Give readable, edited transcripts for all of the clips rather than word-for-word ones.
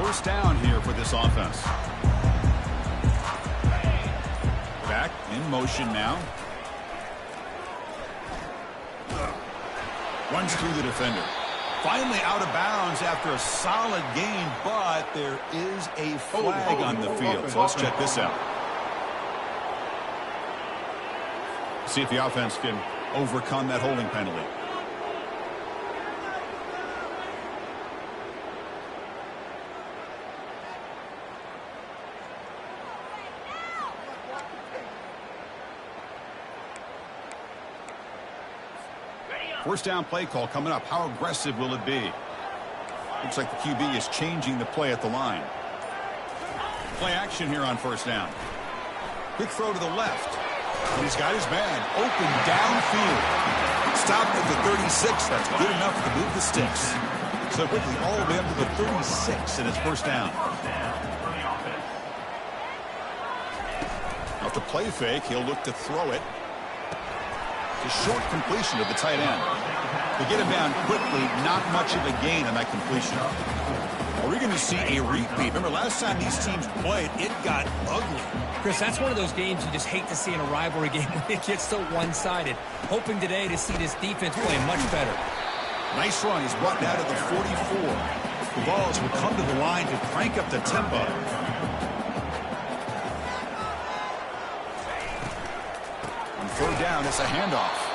first down here for this offense. Back in motion now. Runs through the defender. Finally out of bounds after a solid gain, but there is a flag on the field. So let's check this out. See if the offense can overcome that holding penalty. First down play call coming up. How aggressive will it be? Looks like the QB is changing the play at the line. Play action here on first down. Quick throw to the left. And he's got his man open downfield. Stopped at the 36. That's good enough to move the sticks. So quickly all the way up to the 36, and it's first down. Off the play fake, he'll look to throw it. A short completion to the tight end. They get him down quickly, not much of a gain on that completion. Are we going to see a repeat? Remember, last time these teams played, it got ugly. Chris, that's one of those games you just hate to see in a rivalry game when it gets so one-sided. Hoping today to see this defense play much better. Nice run. He's brought down to the 44. The Vols will come to the line to crank up the tempo. On third down, it's a handoff.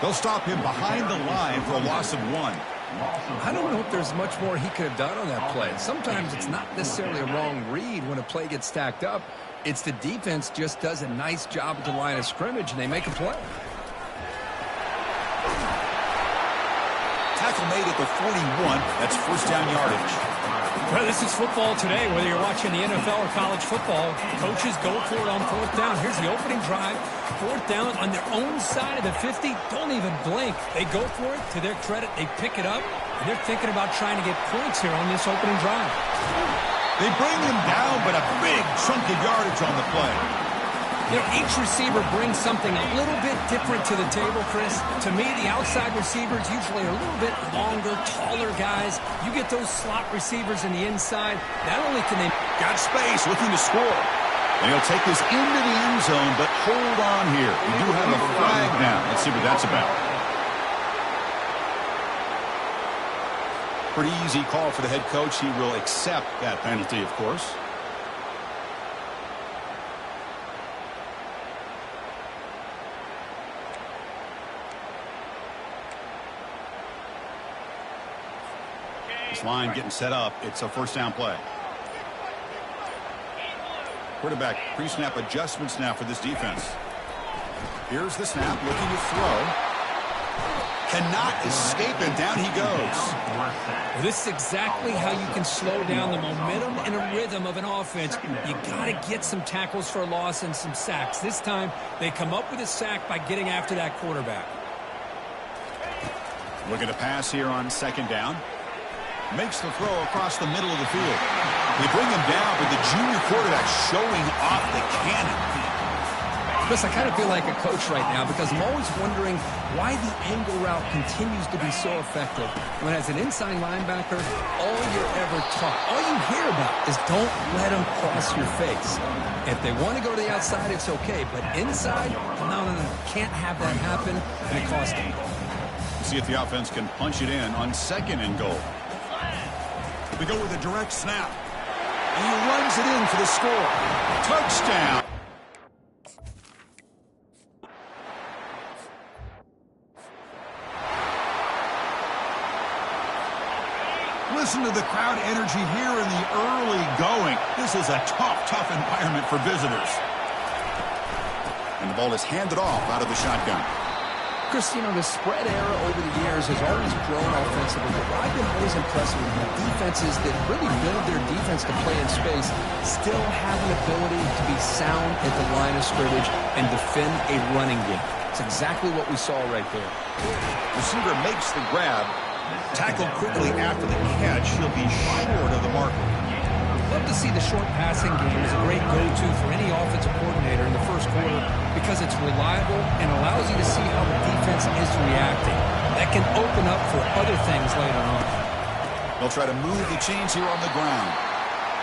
They'll stop him behind the line for a loss of 1. I don't know if there's much more he could have done on that play. Sometimes it's not necessarily a wrong read when a play gets stacked up. It's the defense just does a nice job at the line of scrimmage, and they make a play. Tackle made at the 41. That's first down yardage. Well, this is football today, whether you're watching the NFL or college football. Coaches go for it on fourth down. Here's the opening drive. Fourth down on their own side of the 50. Don't even blink. They go for it. To their credit, they pick it up. And they're thinking about trying to get points here on this opening drive. They bring him down, but a big chunk of yardage on the play. You know, each receiver brings something a little bit different to the table, Chris. To me, the outside receivers usually are a little bit longer, taller guys. You get those slot receivers in the inside. Not only can they... Got space, looking to score. And he'll take this into the end zone, but hold on here. We do have a flag now. Let's see what that's about. Pretty easy call for the head coach. He will accept that penalty, of course. This line getting set up. It's a first down play. Quarterback pre-snap adjustments now for this defense. Here's the snap, looking to throw. Cannot escape, and down he goes. Well, this is exactly how you can slow down the momentum and a rhythm of an offense. You got to get some tackles for a loss and some sacks. This time, they come up with a sack by getting after that quarterback. Looking to pass here on second down. Makes the throw across the middle of the field. They bring him down, but the junior quarterback showing off the cannon. Chris, I kind of feel like a coach right now because I'm always wondering why the angle route continues to be so effective. When as an inside linebacker, all you're ever taught, all you hear about is don't let them cross your face. If they want to go to the outside, it's okay. But inside, no. Can't have that happen, and it costs them. See if the offense can punch it in on second and goal. We go with a direct snap. And he runs it in for the score. Touchdown. Listen to the crowd energy here in the early going. This is a tough environment for visitors. And the ball is handed off out of the shotgun. Chris, you know, the spread era over the years has always grown offensively. But I've been always impressed with the defenses that really build their defense to play in space still have an ability to be sound at the line of scrimmage and defend a running game. It's exactly what we saw right there. Receiver makes the grab. Tackled quickly after the catch. He'll be short of the marker. Love to see the short passing game as a great go-to for any offensive coordinator in the first quarter because it's reliable and allows you to see how the defense is reacting. That can open up for other things later on. They'll try to move the chains here on the ground.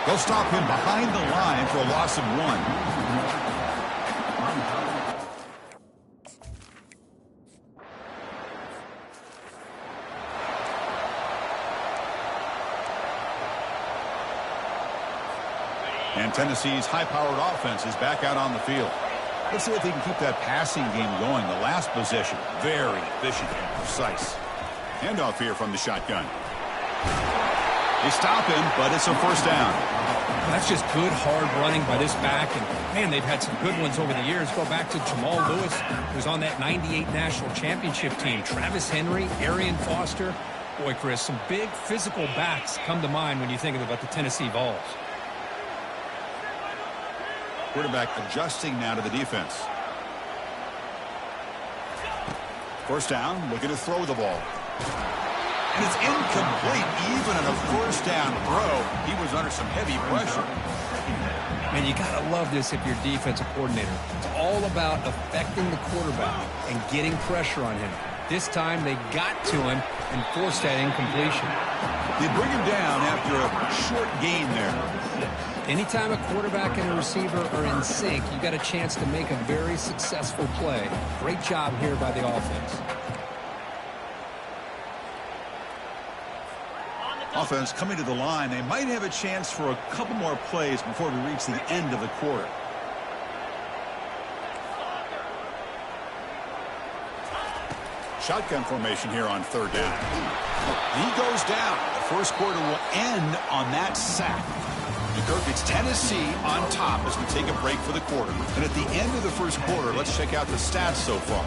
They'll stop him behind the line for a loss of 1. And Tennessee's high-powered offense is back out on the field. Let's see if they can keep that passing game going. The last possession, very efficient and precise. Handoff here from the shotgun. They stop him, but it's a first down. That's just good, hard running by this back. And, man, they've had some good ones over the years. Go back to Jamal Lewis, who was on that 98 National Championship team. Travis Henry, Arian Foster. Boy, Chris, some big physical backs come to mind when you think about the Tennessee Vols. Quarterback adjusting now to the defense. First down, looking to throw the ball. And it's incomplete. Even on a first down throw, he was under some heavy pressure. Man, you got to love this if you're defensive coordinator. It's all about affecting the quarterback and getting pressure on him. This time they got to him and forced that incompletion. They bring him down after a short gain there. Anytime a quarterback and a receiver are in sync, you got a chance to make a very successful play. Great job here by the offense. Offense coming to the line. They might have a chance for a couple more plays before we reach the end of the quarter. Shotgun formation here on third down. He goes down. The first quarter will end on that sack. Kirk, it's Tennessee on top as we take a break for the quarter. And at the end of the first quarter, let's check out the stats so far.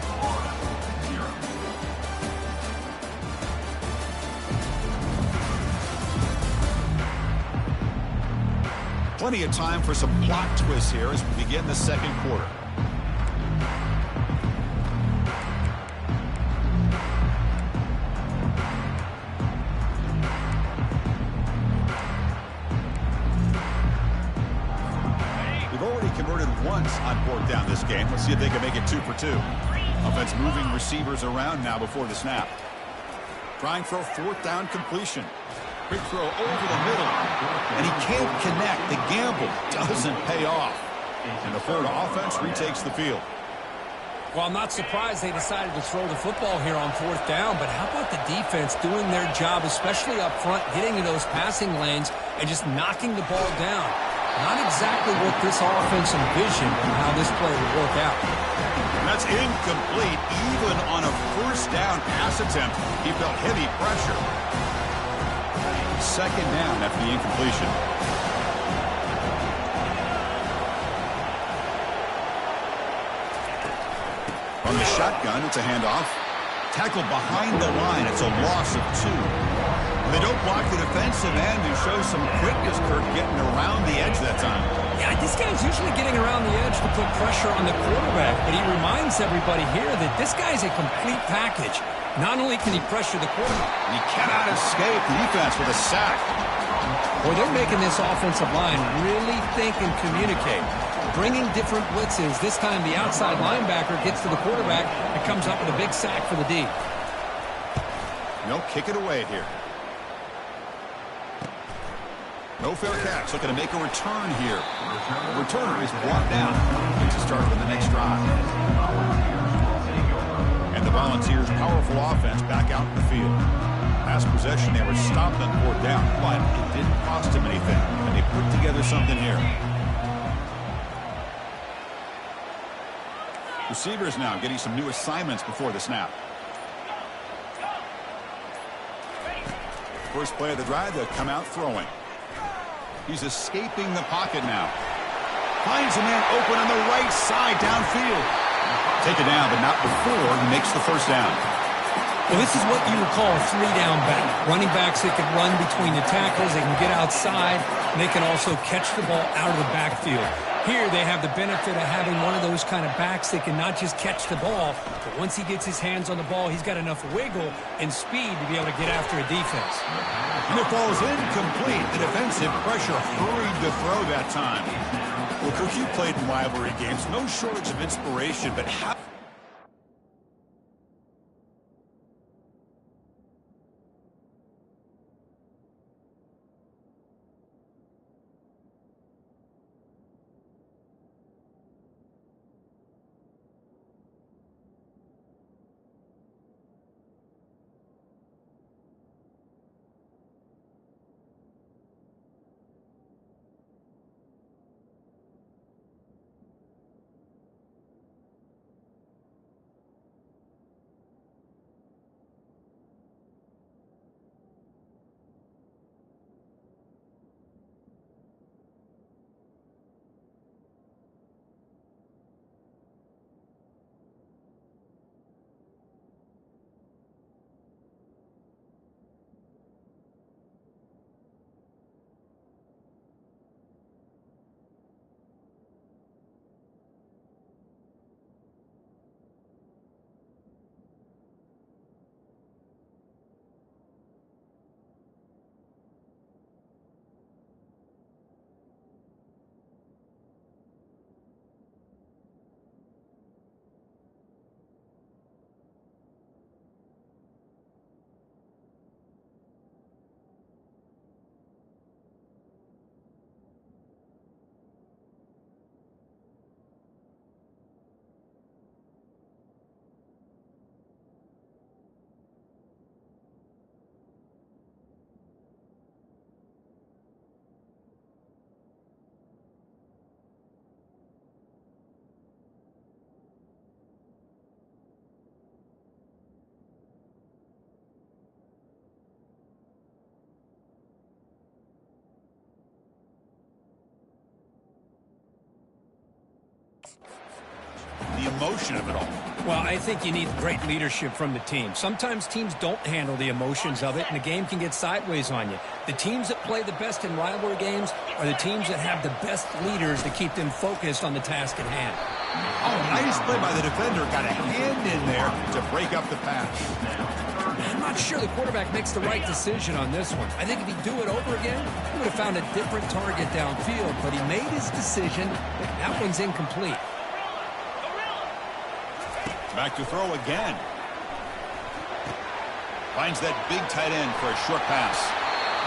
Plenty of time for some plot twists here as we begin the second quarter. Converted once on fourth down this game. Let's see if they can make it 2 for 2. Offense moving receivers around now before the snap. Trying for a fourth down completion. Quick throw over the middle. And he can't connect. The gamble doesn't pay off. And the Florida offense retakes the field. Well, I'm not surprised they decided to throw the football here on fourth down, but how about the defense doing their job, especially up front, getting to those passing lanes and just knocking the ball down? Not exactly what this offense envisioned and how this play would work out. That's incomplete. Even on a first down pass attempt, he felt heavy pressure. Second down after the incompletion. From the shotgun, it's a handoff. Tackled behind the line. It's a loss of 2. They don't block the defensive end and show some quickness, Kirk, getting around the edge that time. Yeah, this guy's usually getting around the edge to put pressure on the quarterback, but he reminds everybody here that this guy's a complete package. Not only can he pressure the quarterback, he cannot escape the defense with a sack. Boy, they're making this offensive line really think and communicate. Bringing different blitzes. This time the outside linebacker gets to the quarterback and comes up with a big sack for the D. No, kick it away here. No fair catch. Looking to make a return here. The returner is brought down. Makes a start for the next drive. And the Volunteers' powerful offense back out in the field. Last possession, they were stopped on fourth down, but it didn't cost them anything. And they put together something here. Receivers now getting some new assignments before the snap. First play of the drive, they'll come out throwing. He's escaping the pocket now. Finds a man open on the right side downfield. Take it down, but not before he makes the first down. Well, this is what you would call a three-down back. Running backs that can run between the tackles, they can get outside, and they can also catch the ball out of the backfield. Here they have the benefit of having one of those kind of backs that can not just catch the ball, but once he gets his hands on the ball, he's got enough wiggle and speed to be able to get after a defense. And it falls incomplete. The defensive pressure hurried to throw that time. Well, Kirk, you played in rivalry games. No shortage of inspiration, but how... emotion of it all. Well, I think you need great leadership from the team. Sometimes teams don't handle the emotions of it, and the game can get sideways on you. The teams that play the best in rivalry games are the teams that have the best leaders to keep them focused on the task at hand. Oh, nice play by the defender. Got a hand in there to break up the pass. I'm not sure the quarterback makes the right decision on this one. I think if he'd do it over again, he would have found a different target downfield, but he made his decision. That one's incomplete. Back to throw again. Finds that big tight end for a short pass.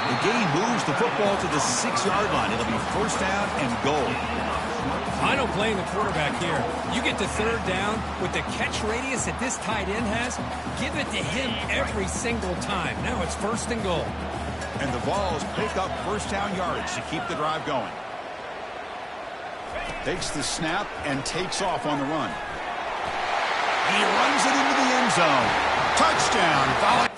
The game moves the football to the 6-yard line. It'll be first down and goal. I don't blame the quarterback here. You get to third down with the catch radius that this tight end has, give it to him every single time. Now it's first and goal. And the Vols pick up first down yardage to keep the drive going. Takes the snap and takes off on the run. He runs it into the end zone. Touchdown.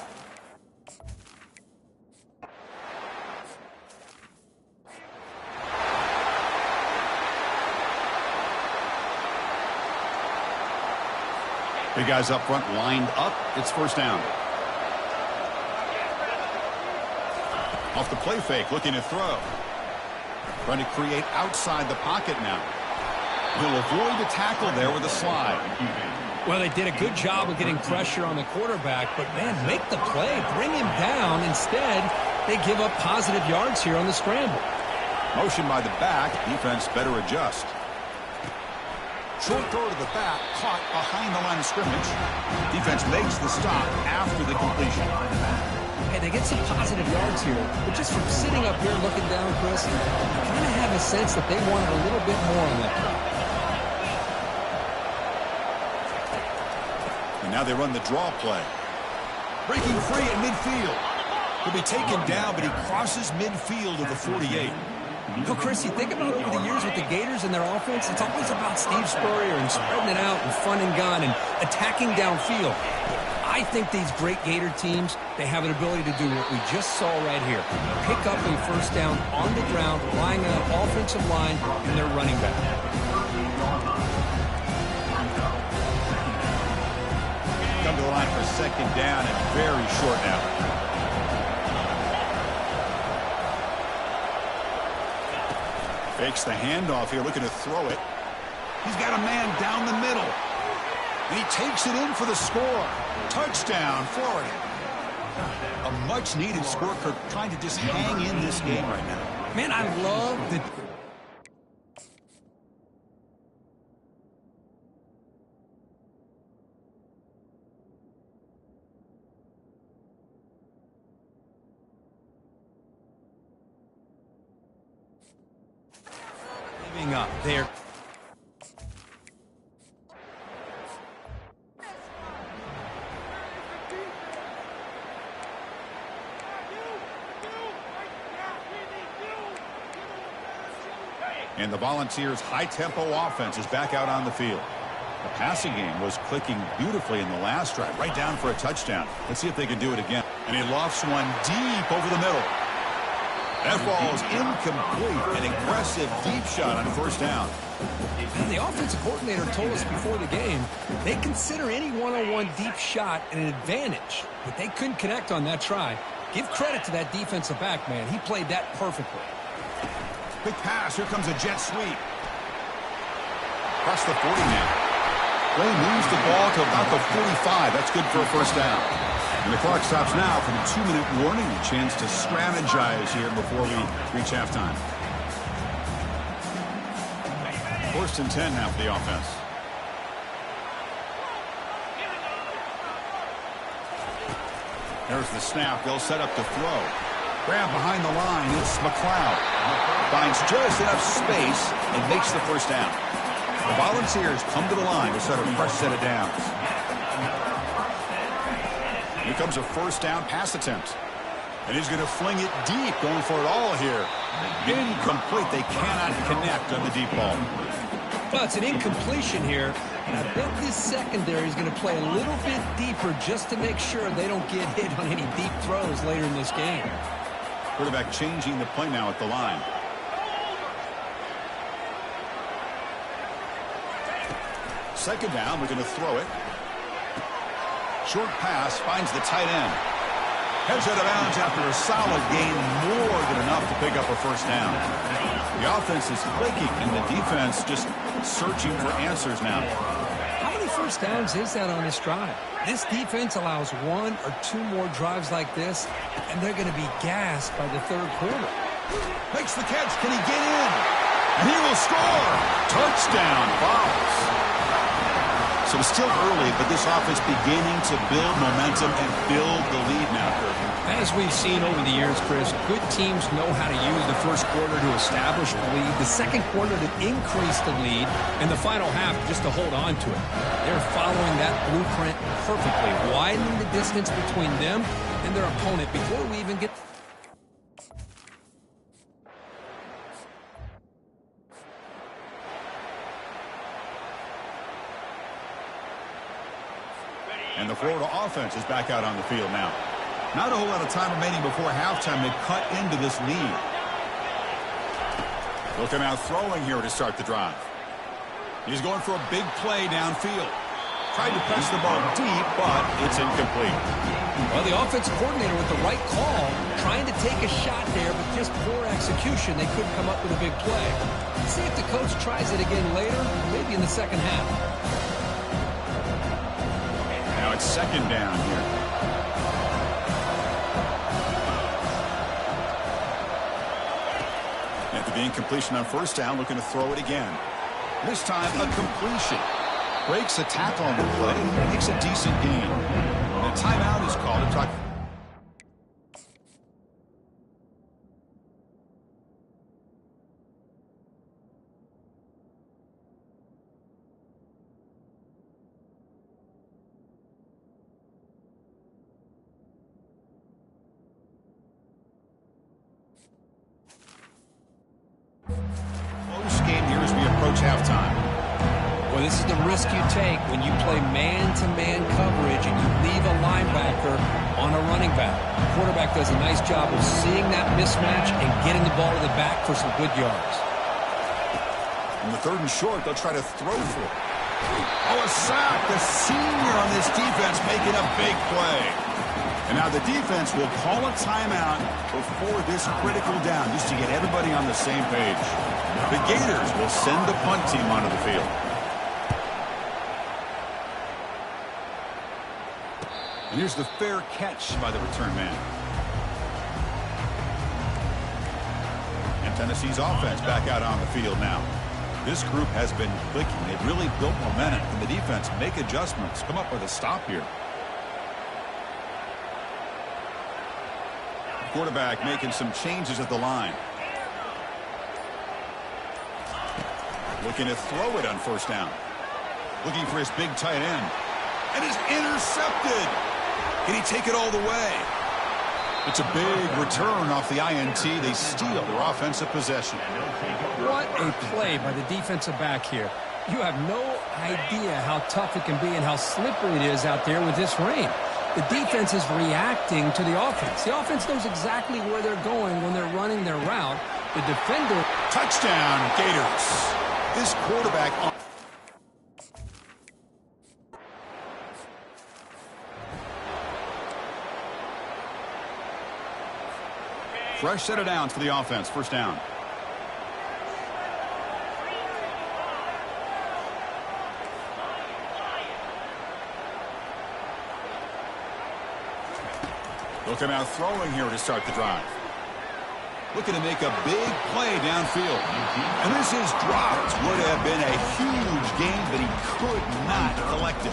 Big guys up front lined up. It's first down. Off the play fake, looking to throw. Trying to create outside the pocket now. He'll avoid the tackle there with a slide. Well, they did a good job of getting pressure on the quarterback, but, man, make the play. Bring him down. Instead, they give up positive yards here on the scramble. Motion by the back. Defense better adjust. Short throw to the back, caught behind the line of scrimmage. Defense makes the stop after the completion. Hey, they get some positive yards here, but just from sitting up here looking down, Chris, you kind of have a sense that they wanted a little bit more on that play. And now they run the draw play. Breaking free at midfield. He'll be taken down, but he crosses midfield to the 48. Well, Chris, you think about over the years with the Gators and their offense, it's always about Steve Spurrier and spreading it out and fun and gun and attacking downfield. I think these great Gator teams, they have an ability to do what we just saw right here. Pick up a first down on the ground, relying on an offensive line and their running back. Come to the line for second down and very short now. Fakes the handoff here, looking to throw it. He's got a man down the middle. And he takes it in for the score. Touchdown, Florida. A much-needed score. Kirk trying to just hang in this game right now. Man, I love the... up there. And the Volunteers' high-tempo offense is back out on the field. The passing game was clicking beautifully in the last drive, right down for a touchdown. Let's see if they can do it again. And he lofts one deep over the middle. That ball is incomplete. An aggressive deep shot on first down. And the offensive coordinator told us before the game they consider any one-on-one deep shot an advantage, but they couldn't connect on that try. Give credit to that defensive back, man. He played that perfectly. Quick pass. Here comes a jet sweep. Across the 40 now. Play moves the ball to about the 45. That's good for a first down. And the clock stops now for the 2-minute warning. A chance to strategize here before we reach halftime. First and 10 now for the offense. There's the snap. They'll set up to throw. Grab behind the line. It's McLeod. Finds just enough space and makes the first down. The Volunteers come to the line to set a fresh set of downs. Here comes a first down pass attempt. And he's going to fling it deep, going for it all here. Incomplete. They cannot connect on the deep ball. Well, it's an incompletion here. And I bet this secondary is going to play a little bit deeper just to make sure they don't get hit on any deep throws later in this game. Quarterback changing the play now at the line. second down, we're going to throw it. Short pass finds the tight end. Heads out of bounds after a solid gain, more than enough to pick up a first down. The offense is clicking, and the defense just searching for answers now. How many first downs is that on this drive? This defense allows one or two more drives like this, and they're going to be gassed by the third quarter. Makes the catch. Can he get in? And he will score. Touchdown, Vols. So it's still early, but this offense beginning to build momentum and build the lead now, Kirk. As we've seen over the years, Chris, good teams know how to use the first quarter to establish the lead, the second quarter to increase the lead, and the final half just to hold on to it. They're following that blueprint perfectly, widening the distance between them and their opponent before we even get... And the Florida offense is back out on the field now. Not a whole lot of time remaining before halftime. They cut into this lead. Looking out throwing here to start the drive. He's going for a big play downfield. Tried to press the ball deep, but it's incomplete. Well, the offensive coordinator with the right call, trying to take a shot there, but just poor execution. They couldn't come up with a big play. See if the coach tries it again later, maybe in the second half. Now it's second down here. After the incompletion on first down, looking to throw it again. This time a completion. Breaks a tackle on the play, makes a decent gain. And a timeout is called to talk. Close game here as we approach halftime. Well, this is the risk you take when you play man-to-man coverage and you leave a linebacker on a running back. The quarterback does a nice job of seeing that mismatch and getting the ball to the back for some good yards. In the third and short, they'll try to throw for it. Oh, a sack. The senior on this defense making a big play. And now the defense will call a timeout before this critical down, just to get everybody on the same page. The Gators will send the punt team onto the field. And here's the fair catch by the return man. And Tennessee's offense back out on the field now. This group has been clicking. They've really built momentum. And the defense make adjustments. Come up with a stop here. Quarterback making some changes at the line. Looking to throw it on first down. Looking for his big tight end. And is intercepted. Can he take it all the way? It's a big return off the INT. They steal their offensive possession. What a play by the defensive back here. You have no idea how tough it can be and how slippery it is out there with this rain. The defense is reacting to the offense. The offense knows exactly where they're going when they're running their route. The defender... Touchdown, Gators. This quarterback... Fresh set of downs for the offense. First down. Looking out throwing here to start the drive. Looking to make a big play downfield. And this is dropped. Would have been a huge game, but he could not collect it.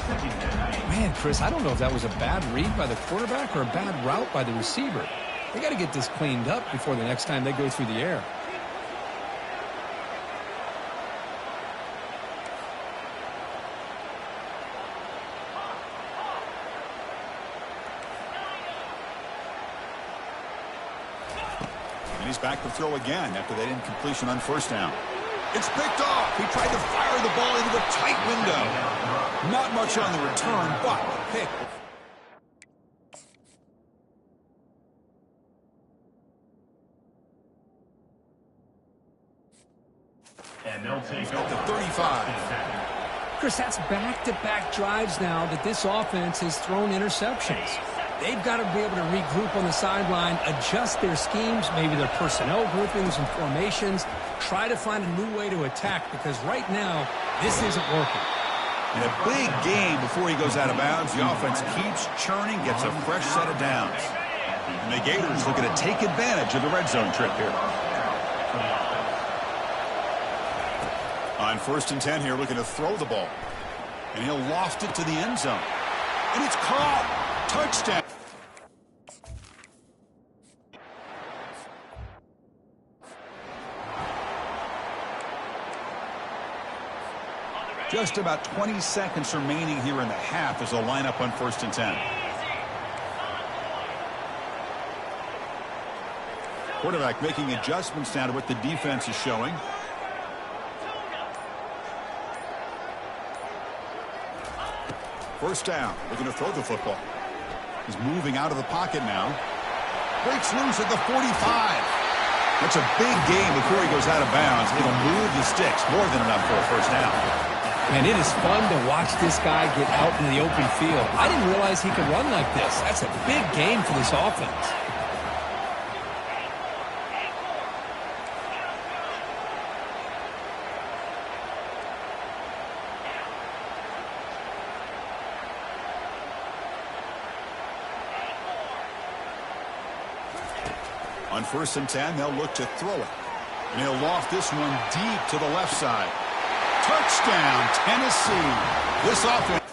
Man, Chris, I don't know if that was a bad read by the quarterback or a bad route by the receiver. They got to get this cleaned up before the next time they go through the air. And he's back to throw again after that incompletion on first down. It's picked off. He tried to fire the ball into a tight window. Not much on the return, but pick. And they'll take at the 35. Chris, that's back-to-back drives now that this offense has thrown interceptions. They've got to be able to regroup on the sideline, adjust their schemes, maybe their personnel groupings and formations, try to find a new way to attack, because right now, this isn't working. In a big game before he goes out of bounds, the offense keeps churning, gets a fresh set of downs. And the Gators looking to take advantage of the red zone trip here. On 1st and 10 here, looking to throw the ball. And he'll loft it to the end zone. And it's caught. Touchdown. Just about 20 seconds remaining here in the half as they'll line up on 1st and 10. Quarterback making adjustments now to what the defense is showing. First down, looking to throw the football. He's moving out of the pocket now. Breaks loose at the 45. That's a big game before he goes out of bounds. It'll move the sticks, more than enough for a first down. And it is fun to watch this guy get out in the open field. I didn't realize he could run like this. That's a big game for this offense. On 1st and 10, they'll look to throw it. And he'll loft this one deep to the left side. Touchdown, Tennessee. This offense.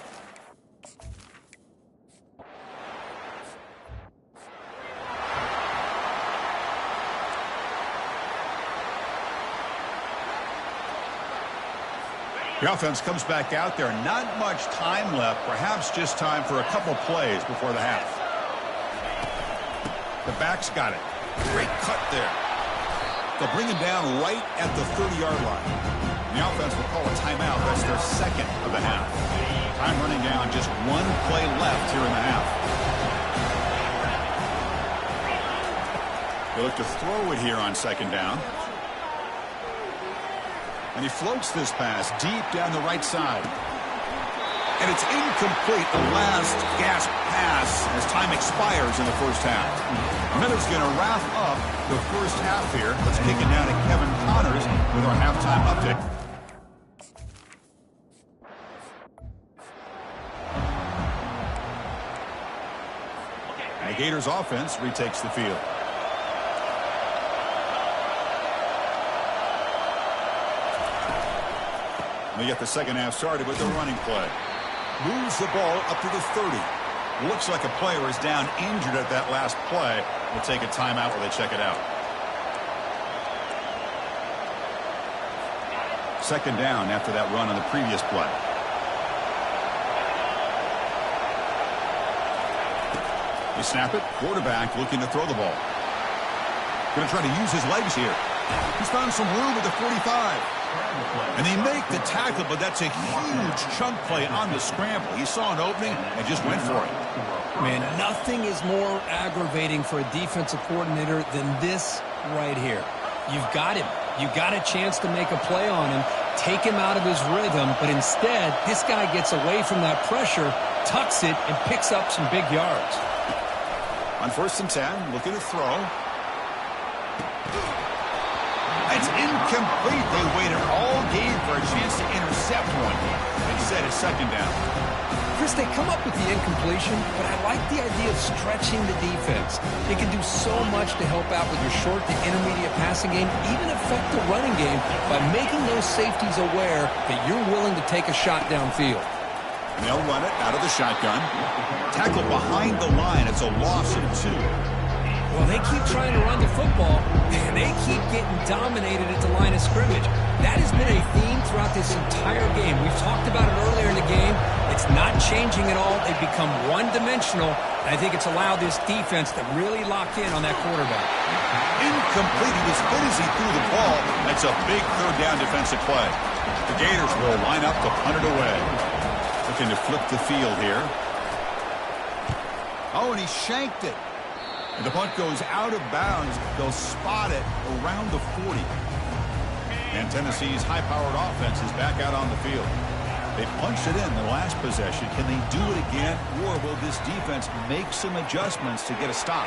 The offense comes back out there. Not much time left. Perhaps just time for a couple plays before the half. The back's got it. Great cut there. They'll bring him down right at the 30-yard line. The offense will call a timeout. That's their second of the half. Time running down. Just one play left here in the half. They look to throw it here on 2nd down. And he floats this pass deep down the right side. And it's incomplete, the last gasp pass as time expires in the first half. Miller's going to wrap up the first half here. Let's kick it down to Kevin Connors with our halftime update. And the Gators offense retakes the field. We get the second half started with the running play. Moves the ball up to the 30. Looks like a player is down injured at that last play. We'll take a timeout while they check it out. 2nd down after that run on the previous play. They snap it. Quarterback looking to throw the ball. Going to try to use his legs here. He's found some room at the 45. And they make the tackle, but that's a huge chunk play on the scramble. He saw an opening and just went for it. Man, nothing is more aggravating for a defensive coordinator than this right here. You've got him. You got a chance to make a play on him, take him out of his rhythm, but instead, this guy gets away from that pressure, tucks it, and picks up some big yards. On 1st and 10, looking to throw. It's incomplete. They waited all game for a chance to intercept one. Instead, it's 2nd down. Chris, they come up with the incompletion, but I like the idea of stretching the defense. They can do so much to help out with your short to intermediate passing game, even affect the running game by making those safeties aware that you're willing to take a shot downfield. And they'll run it out of the shotgun. Tackle behind the line. It's a loss of 2. Well, they keep trying to run the football, and they keep getting dominated at the line of scrimmage. That has been a theme throughout this entire game. We've talked about it earlier in the game. It's not changing at all. They've become one-dimensional, and I think it's allowed this defense to really lock in on that quarterback. Incomplete. He was good as he threw the ball. That's a big 3rd down defensive play. The Gators will line up to punt it away. Looking to flip the field here. Oh, and he shanked it. And the punt goes out of bounds. They'll spot it around the 40. And Tennessee's high-powered offense is back out on the field. They punched it in the last possession. Can they do it again, or will this defense make some adjustments to get a stop?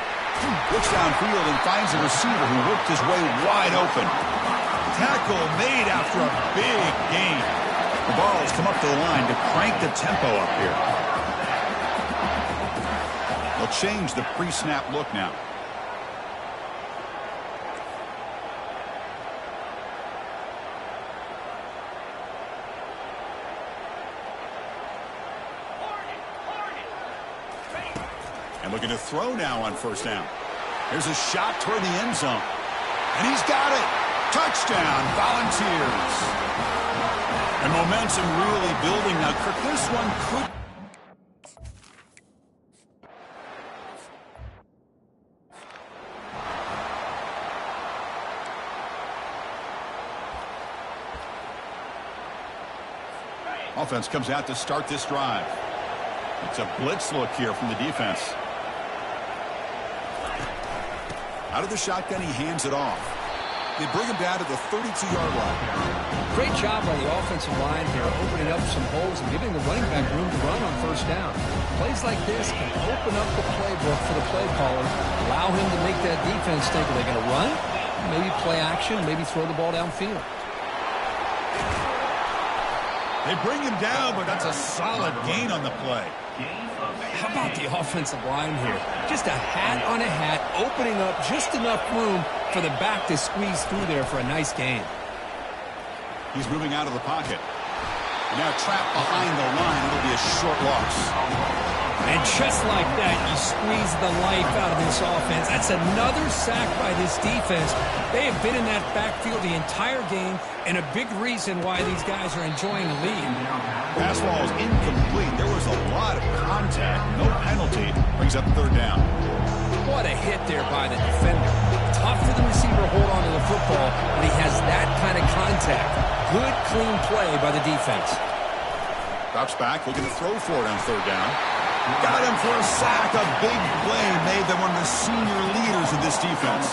Looks downfield and finds a receiver who worked his way wide open. Tackle made after a big gain. The Vols come up to the line to crank the tempo up here. They'll change the pre-snap look now. And looking to throw now on first down. Here's a shot toward the end zone. And he's got it. Touchdown, Volunteers. And momentum really building now. Kirk, this one could... Offense comes out to start this drive. It's a blitz look here from the defense. Out of the shotgun, he hands it off. They bring him down to the 32-yard line. Great job on the offensive line here, opening up some holes and giving the running back room to run on first down. Plays like this can open up the playbook for the play caller, allow him to make that defense think, are they going to run? Maybe play action, maybe throw the ball downfield. They bring him down, but that's a solid gain on the play. How about the offensive line here? Just a hat on a hat, opening up just enough room for the back to squeeze through there for a nice gain. He's moving out of the pocket. Now trapped behind the line. It'll be a short loss. And just like that, you squeeze the life out of this offense. That's another sack by this defense. They have been in that backfield the entire game, and a big reason why these guys are enjoying the lead. Pass ball is incomplete. There was a lot of contact. No penalty. Brings up third down. What a hit there by the defender. Tough for the receiver to hold on to the football, but he has that kind of contact. Good, clean play by the defense. Drops back, looking to throw for it on third down. Got him for a sack. A big play made them one of the senior leaders of this defense.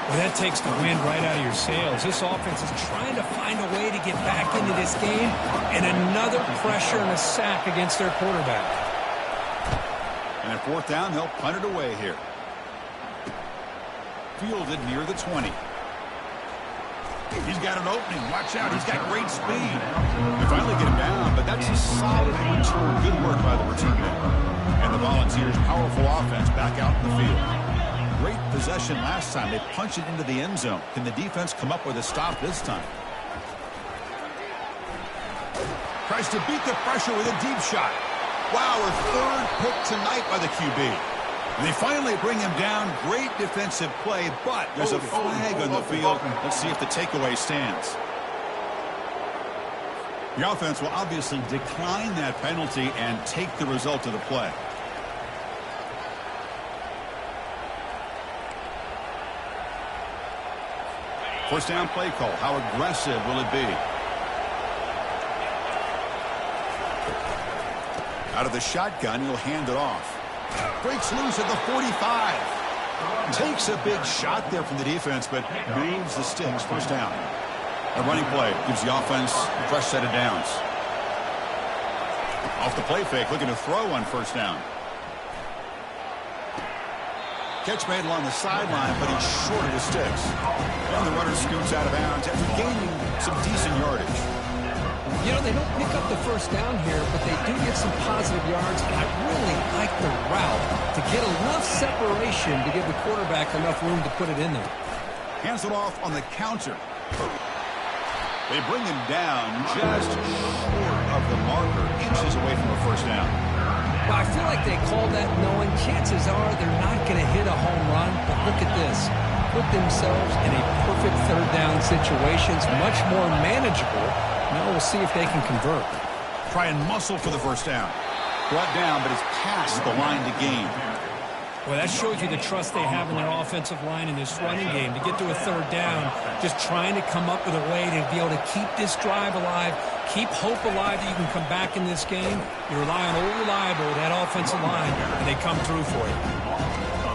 Well, that takes the wind right out of your sails. This offense is trying to find a way to get back into this game, and another pressure and a sack against their quarterback. And at fourth down, they'll punt it away here. Fielded near the 20. He's got an opening. Watch out. He's got great speed. They finally get him down, but that's a solid return. Good work by the return man. And the Volunteers' powerful offense back out in the field. Great possession last time. They punch it into the end zone. Can the defense come up with a stop this time? Tries to beat the pressure with a deep shot. Wow, a third pick tonight by the QB. And they finally bring him down. Great defensive play, but there's a flag on the field. Let's see if the takeaway stands. The offense will obviously decline that penalty and take the result of the play. First down play call. How aggressive will it be? Out of the shotgun, he'll hand it off. Breaks loose at the 45. Takes a big shot there from the defense, but moves the sticks. First down. A running play gives the offense a fresh set of downs. Off the play fake, looking to throw on first down. Catch made along the sideline, but he's short of the sticks. And the runner scoots out of bounds after gaining some decent yardage. You know, they don't pick up the first down here, but they do get some positive yards, and I really like the route to get enough separation to give the quarterback enough room to put it in there. Hands it off on the counter. They bring him down just short of the marker, inches away from a first down. Well, I feel like they called that knowing chances are they're not going to hit a home run, but look at this. Put themselves in a perfect third down situation. It's much more manageable. Now we'll see if they can convert. Try and muscle for the first down. Brought down, but it's past the line to gain. Well, that shows you the trust they have in their offensive line in this running game. To get to a third down, just trying to come up with a way to be able to keep this drive alive, keep hope alive that you can come back in this game. You rely on old reliable, that offensive line, and they come through for you.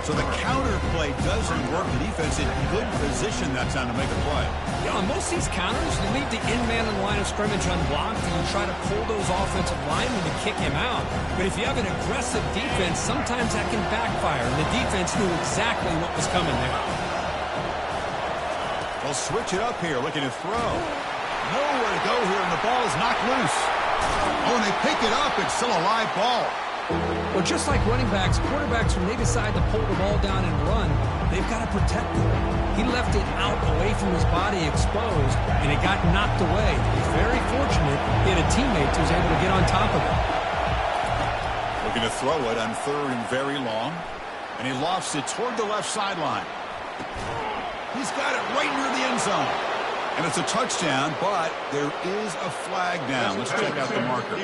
So the counter play doesn't work. The defense in good position that time to make a play. Yeah, on most of these counters, you leave the in-man in the line of scrimmage unblocked and you try to pull those offensive linemen to kick him out. But if you have an aggressive defense, sometimes that can backfire. And the defense knew exactly what was coming there. They'll switch it up here, looking to throw. Nowhere to go here, and the ball is knocked loose. Oh, and they pick it up. It's still a live ball. Well, just like running backs, quarterbacks, when they decide to pull the ball down and run, they've got to protect it. He left it out away from his body exposed, and it got knocked away. He's very fortunate he had a teammate who was able to get on top of it. Looking to throw it on 3rd and very long, and he lofts it toward the left sideline. He's got it right near the end zone. And it's a touchdown, but there is a flag down. Let's check out the marker.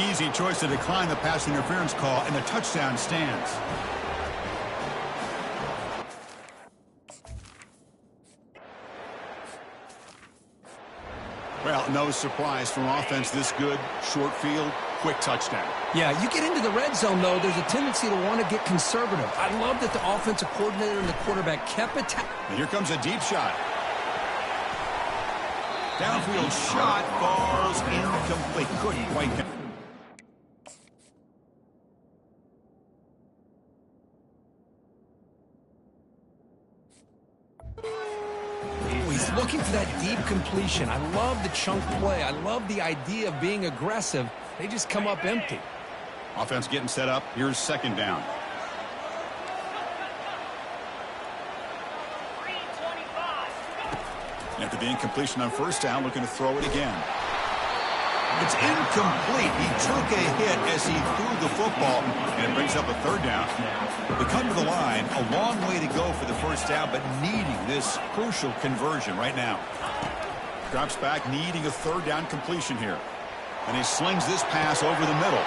Easy choice to decline the pass interference call, and the touchdown stands. Well, no surprise from offense this good. Short field, quick touchdown. Yeah, you get into the red zone, though, there's a tendency to want to get conservative. I love that the offensive coordinator and the quarterback kept attacking. And here comes a deep shot. Downfield shot falls incomplete. Couldn't quite get. He's looking for that deep completion. I love the chunk play. I love the idea of being aggressive. They just come up empty. Offense getting set up. Here's 2nd down. After the incompletion on 1st down, looking to throw it again. It's incomplete. He took a hit as he threw the football, and it brings up a 3rd down. They come to the line, a long way to go for the 1st down, but needing this crucial conversion right now. Drops back, needing a 3rd down completion here. And he slings this pass over the middle.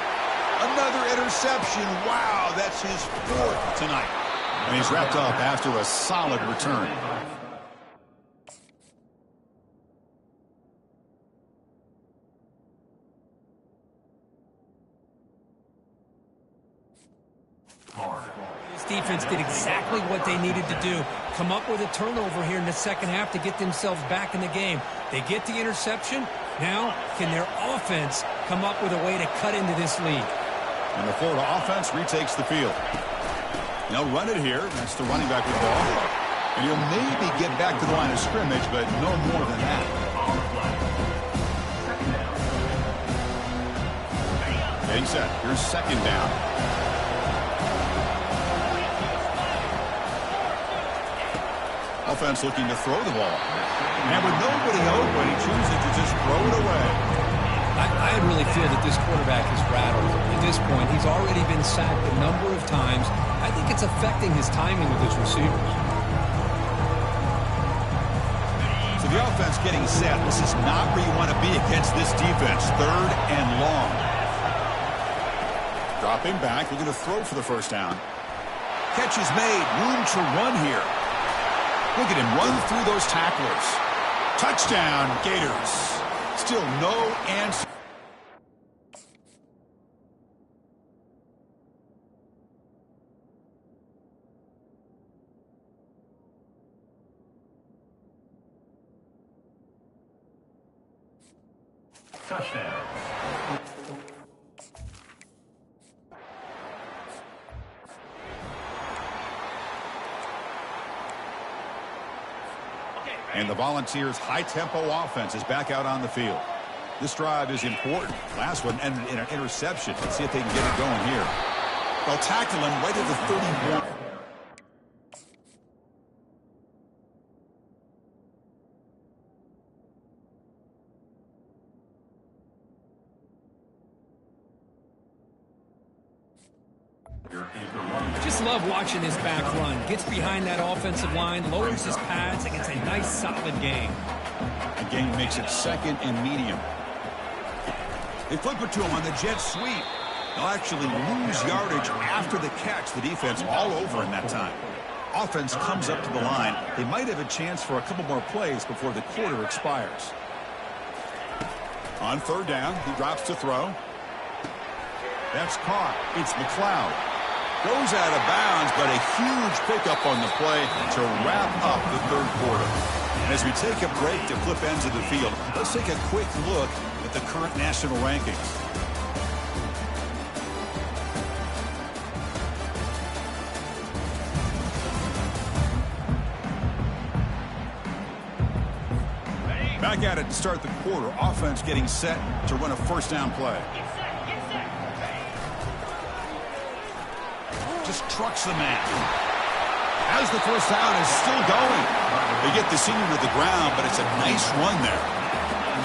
Another interception. Wow, that's his 4th tonight. And he's wrapped up after a solid return. This defense did exactly what they needed to do. Come up with a turnover here in the 2nd half to get themselves back in the game. They get the interception. Now, can their offense come up with a way to cut into this lead? And the Florida offense retakes the field. They'll run it here. That's the running back with the ball. And he'll maybe get back to the line of scrimmage, but no more than that. Getting set. Here's 2nd down. Offense looking to throw the ball. And with nobody open, he chooses to just throw it away. I really feel that this quarterback is rattled. At this point, he's already been sacked a number of times. I think it's affecting his timing with his receivers. So the offense getting set. This is not where you want to be against this defense. 3rd and long. Dropping back, looking to throw for the 1st down. Catch is made. Room to run here. Look at him run through those tacklers. Touchdown, Gators. Still no answer. Touchdown. And the Volunteers' high-tempo offense is back out on the field. This drive is important. Last one ended in an interception. Let's see if they can get it going here. They'll tackle him right at the 31. Just love watching this back run. Gets behind that offensive line, lowers his pads, and gets a nice solid gain. The gain makes it 2nd and medium. They flip it to him on the jet sweep. They'll actually lose yardage after the catch. The defense all over in that time. Offense comes up to the line. They might have a chance for a couple more plays before the quarter expires. On 3rd down, he drops to throw. That's caught. It's McLeod. Goes out of bounds, but a huge pickup on the play to wrap up the third quarter. And as we take a break to flip ends of the field, let's take a quick look at the current national rankings. Back at it to start the quarter. Offense getting set to run a first down play. Just trucks the man. As the first down is still going. They get the senior to the ground, but it's a nice run there.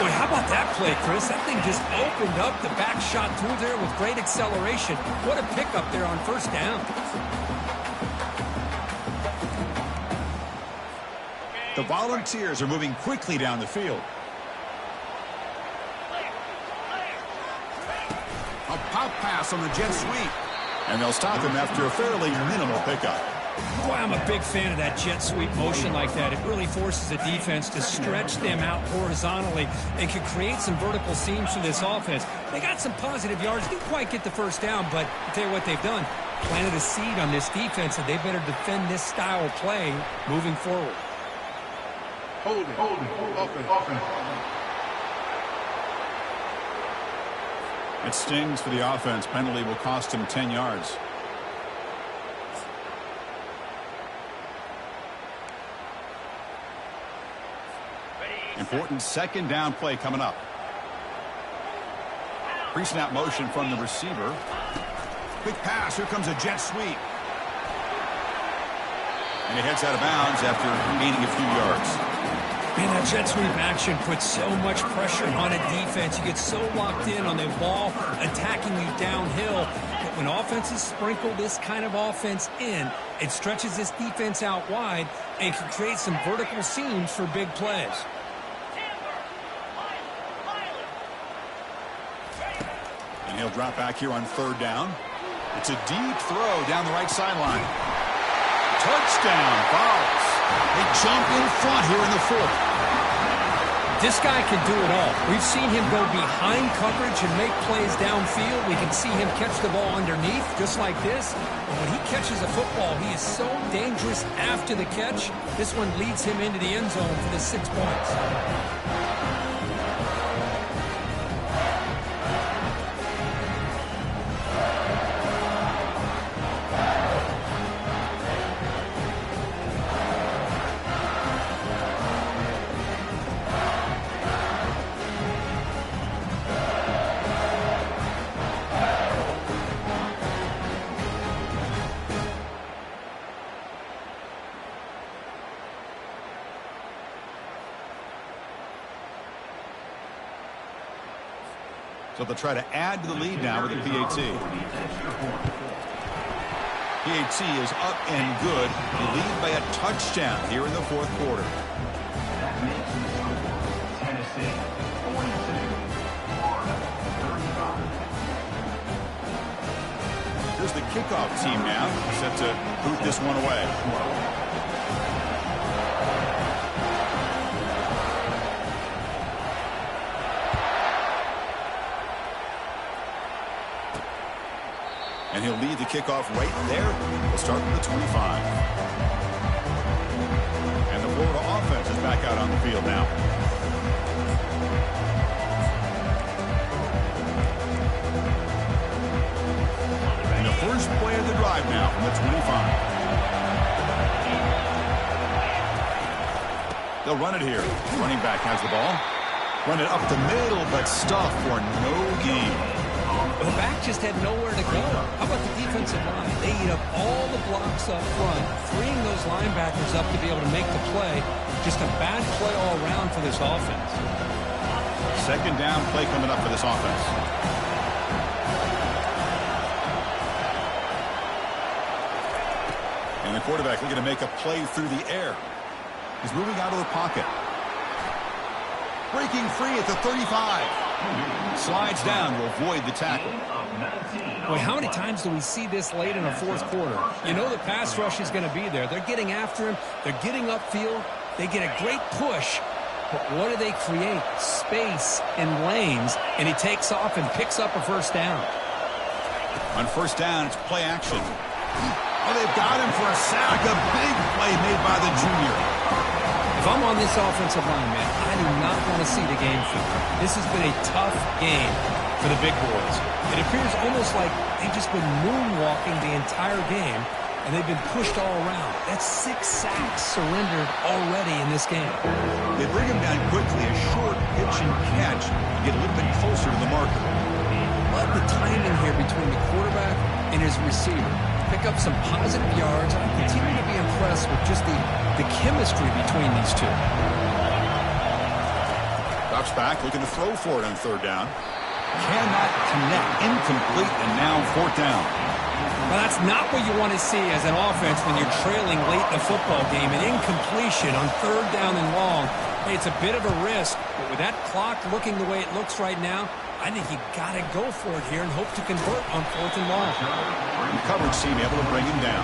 Boy, how about that play, Chris? That thing just opened up the back shot through there with great acceleration. What a pickup there on first down. The Volunteers are moving quickly down the field. A pop pass on the jet sweep. And they'll stop him after a fairly minimal pickup. Boy, I'm a big fan of that jet sweep motion like that. It really forces the defense to stretch them out horizontally and can create some vertical seams for this offense. They got some positive yards. Didn't quite get the first down, but I'll tell you what they've done. Planted a seed on this defense, and they better defend this style of play moving forward. Hold it. Offense. It stings for the offense. Penalty will cost him 10 yards. Important second down play coming up. Pre-snap motion from the receiver. Quick pass. Here comes a jet sweep. And he heads out of bounds after gaining a few yards. Man, that jet sweep action puts so much pressure on a defense. You get so locked in on the ball attacking you downhill. But when offenses sprinkle this kind of offense in, it stretches this defense out wide and can create some vertical seams for big plays. And he'll drop back here on third down. It's a deep throw down the right sideline. Touchdown, Vols. They jump in front here in the fourth. This guy can do it all. We've seen him go behind coverage and make plays downfield. We can see him catch the ball underneath just like this. But when he catches a football, he is so dangerous after the catch. This one leads him into the end zone for the 6 points. So they'll try to add to the lead now with the PAT. PAT is up and good. They lead by a touchdown here in the fourth quarter. Here's the kickoff team now, set to boot this one away. And he'll lead the kickoff right there. We'll start from the 25. And the Florida offense is back out on the field now. And the first play of the drive now from the 25. They'll run it here. Running back has the ball. Run it up the middle, but stuff for no gain. The back just had nowhere to go. How about the defensive line? They eat up all the blocks up front, freeing those linebackers up to be able to make the play. Just a bad play all around for this offense. Second down play coming up for this offense. And the quarterback looking to make a play through the air. He's moving out of the pocket. Breaking free at the 35. Slides down to avoid the tackle. Boy, how many times do we see this late in a fourth quarter? You know the pass rush is going to be there. They're getting after him. They're getting upfield. They get a great push. But what do they create? Space and lanes. And he takes off and picks up a first down. On first down, it's play action. Oh, they've got him for a sack. A big play made by the junior. If I'm on this offensive line, man, I do not want to see the game through. This has been a tough game for the big boys. It appears almost like they've just been moonwalking the entire game, and they've been pushed all around. That's 6 sacks surrendered already in this game. They bring him down quickly, a short pitch and catch to get a little bit closer to the marker. Love the timing here between the quarterback and his receiver. Pick up some positive yards. I continue to be impressed with just the chemistry between these two. Drops back, looking to throw for it on third down. Cannot connect, incomplete, and now fourth down. Well, that's not what you want to see as an offense when you're trailing late in the football game. An incompletion on third down and long. Hey, it's a bit of a risk, but with that clock looking the way it looks right now, I think you got to go for it here and hope to convert on fourth and long. The coverage team able to bring him down.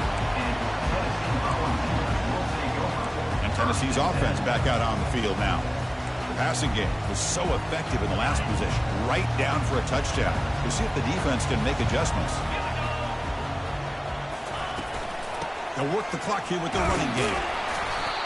And Tennessee's offense back out on the field now. The passing game was so effective in the last possession, right down for a touchdown. We'll see if the defense can make adjustments. They'll work the clock here with their running game.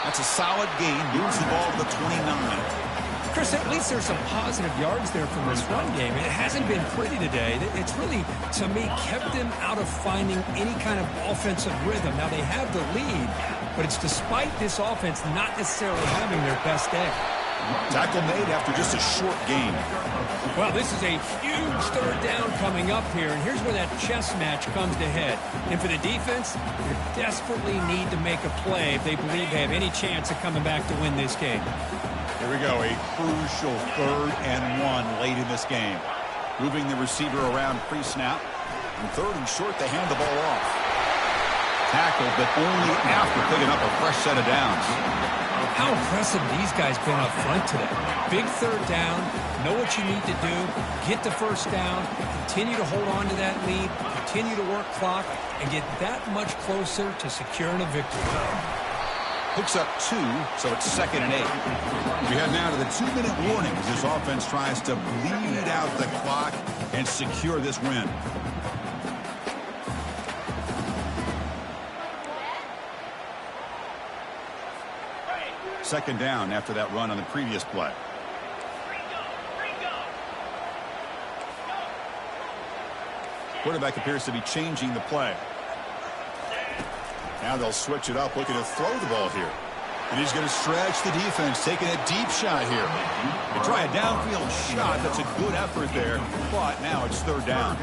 That's a solid gain. Moves the ball to the 29. Chris, at least there's some positive yards there from this run game. It hasn't been pretty today. It's really, to me, kept them out of finding any kind of offensive rhythm. Now, they have the lead, but it's despite this offense not necessarily having their best day. Tackle made after just a short gain. Well, this is a huge third down coming up here, and here's where that chess match comes to head. And for the defense, they desperately need to make a play if they believe they have any chance of coming back to win this game. Here we go, a crucial 3rd and 1 late in this game. Moving the receiver around pre-snap. And 3rd and short, they hand the ball off. Tackled, but only after picking up a fresh set of downs. How impressive these guys been up front today. Big third down, know what you need to do, get the first down, continue to hold on to that lead, continue to work clock, and get that much closer to securing a victory. Hooks up 2, so it's 2nd and 8. We head now to the 2-minute warning as this offense tries to bleed out the clock and secure this win. Second down after that run on the previous play. Quarterback appears to be changing the play. Now they'll switch it up, looking to throw the ball here. And he's going to stretch the defense, taking a deep shot here. They try a downfield shot. That's a good effort there, but now it's third down.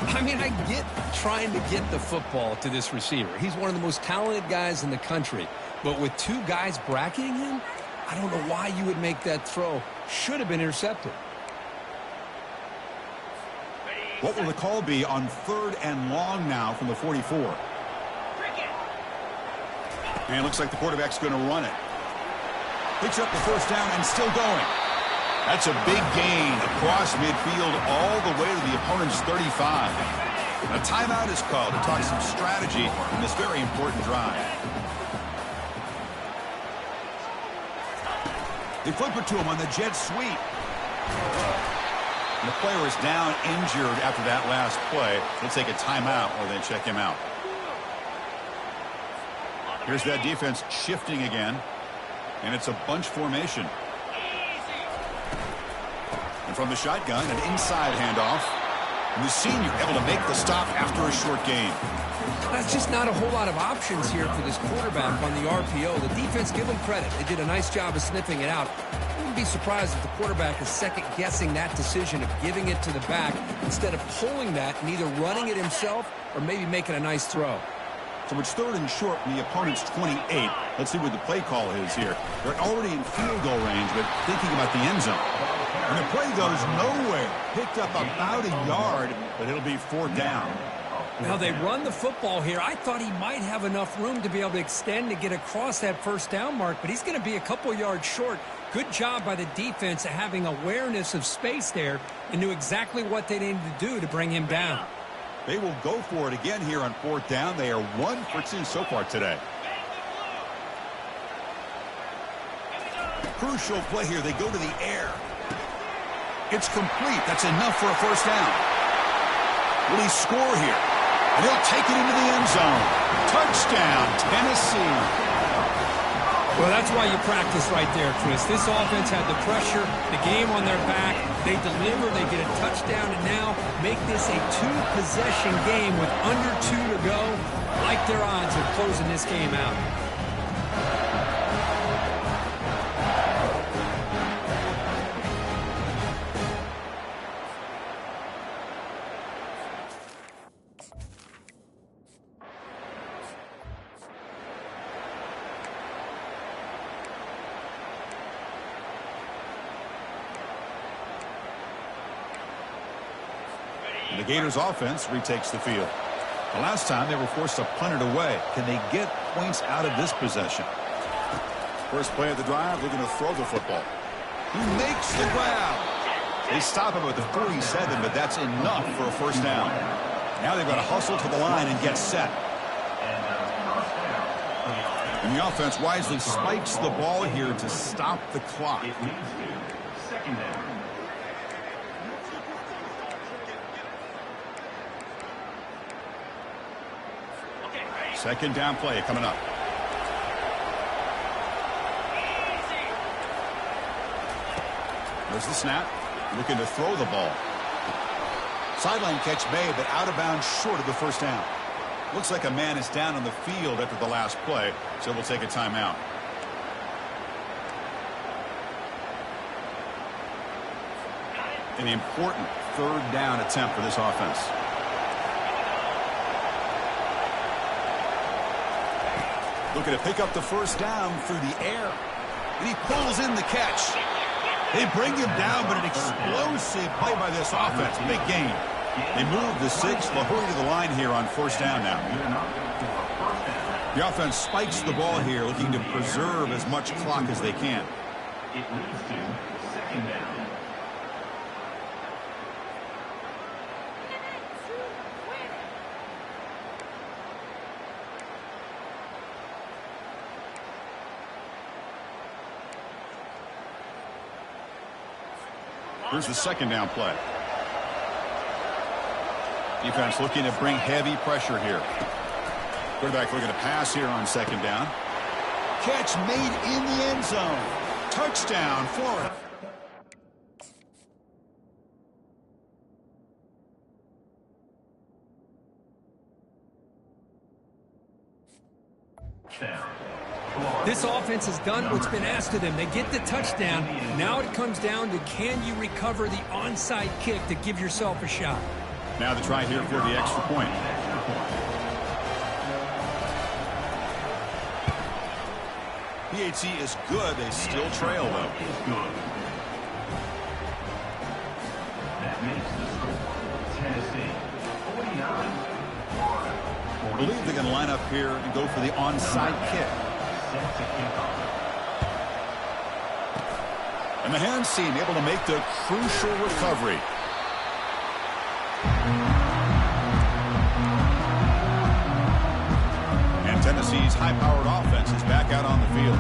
I mean, I get trying to get the football to this receiver. He's one of the most talented guys in the country. But with 2 guys bracketing him, I don't know why you would make that throw. Should have been intercepted. What will the call be on 3rd and long now from the 44? And it looks like the quarterback's going to run it. Picks up the first down and still going. That's a big gain across midfield all the way to the opponent's 35. A timeout is called to talk some strategy in this very important drive. They flip it to him on the jet sweep. And the player is down injured after that last play. They'll take a timeout or they check him out. Here's that defense shifting again. And it's a bunch formation. And from the shotgun, an inside handoff. And the senior able to make the stop after a short gain. That's just not a whole lot of options here for this quarterback on the RPO. The defense, give them credit. They did a nice job of sniffing it out. I wouldn't be surprised if the quarterback is second-guessing that decision of giving it to the back instead of pulling that and either running it himself or maybe making a nice throw. So it's 3rd and short from the opponent's 28. Let's see what the play call is here. They're already in field goal range, but thinking about the end zone. And the play goes nowhere. Picked up about a yard, but it'll be 4th down. Now, they run the football here. I thought he might have enough room to be able to extend to get across that first down mark, but he's going to be a couple yards short. Good job by the defense of having awareness of space there and knew exactly what they needed to do to bring him down. They will go for it again here on 4th down. They are 1 for 2 so far today. Crucial play here. They go to the air. It's complete. That's enough for a first down. Will he score here? And he'll take it into the end zone. Touchdown, Tennessee. Well, that's why you practice right there, Chris. This offense had the pressure, the game on their back. They deliver, they get a touchdown, and now make this a two-possession game with under 2 to go. Like their odds of closing this game out. The Gators offense retakes the field. The last time they were forced to punt it away. Can they get points out of this possession? First play of the drive, looking to throw the football. He makes the grab. They stop him at the 47, but that's enough for a first down. Now they've got to hustle to the line and get set. And the offense wisely spikes the ball here to stop the clock. Second down. Second down play coming up. There's the snap. Looking to throw the ball. Sideline catch made, but out of bounds short of the first down. Looks like a man is down on the field after the last play, so we'll take a timeout. An important third down attempt for this offense. Looking to pick up the first down through the air. And he pulls in the catch. They bring him down, but an explosive play by this offense. Big gain. They move the 6. They'll hurry to the line here on first down now. The offense spikes the ball here, looking to preserve as much clock as they can. It leads to second down. Here's the second down play. Defense looking to bring heavy pressure here. Quarterback looking to pass here on second down. Catch made in the end zone. Touchdown, Florida. This offense has done what's been asked of them. They get the touchdown. Now it comes down to, can you recover the onside kick to give yourself a shot? Now the try here for the extra point. PAT is good. They still trail, though. That makes the score Tennessee 49. I believe they're going to line up here and go for the onside kick. And the hands team able to make the crucial recovery. And Tennessee's high-powered offense is back out on the field.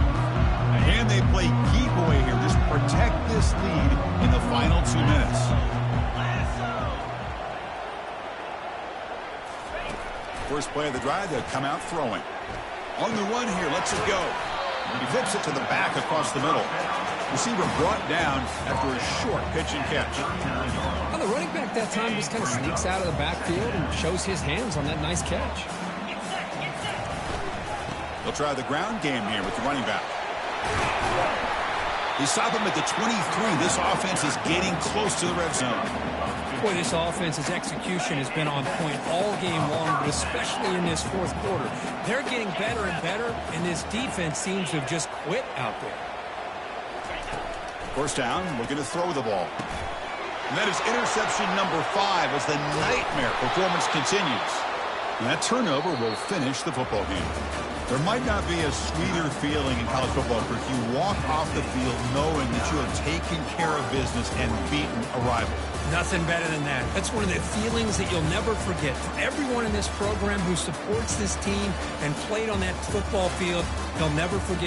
And they play keep away here. Just protect this lead in the final 2 minutes. First play of the drive, they'll come out throwing. On the run here, lets it go. He flips it to the back across the middle. Receiver brought down after a short pitch and catch. Well, the running back that time just kind of sneaks out of the backfield and shows his hands on that nice catch. They'll try the ground game here with the running back. They stop him at the 23. This offense is getting close to the red zone. Boy, this offense's execution has been on point all game long, but especially in this fourth quarter. They're getting better and better, and this defense seems to have just quit out there. First down, looking to throw the ball. And that is interception number 5 as the nightmare performance continues. And that turnover will finish the football game. There might not be a sweeter feeling in college football if you walk off the field knowing that you have taken care of business and beaten a rival. Nothing better than that. That's one of the feelings that you'll never forget. For everyone in this program who supports this team and played on that football field, they'll never forget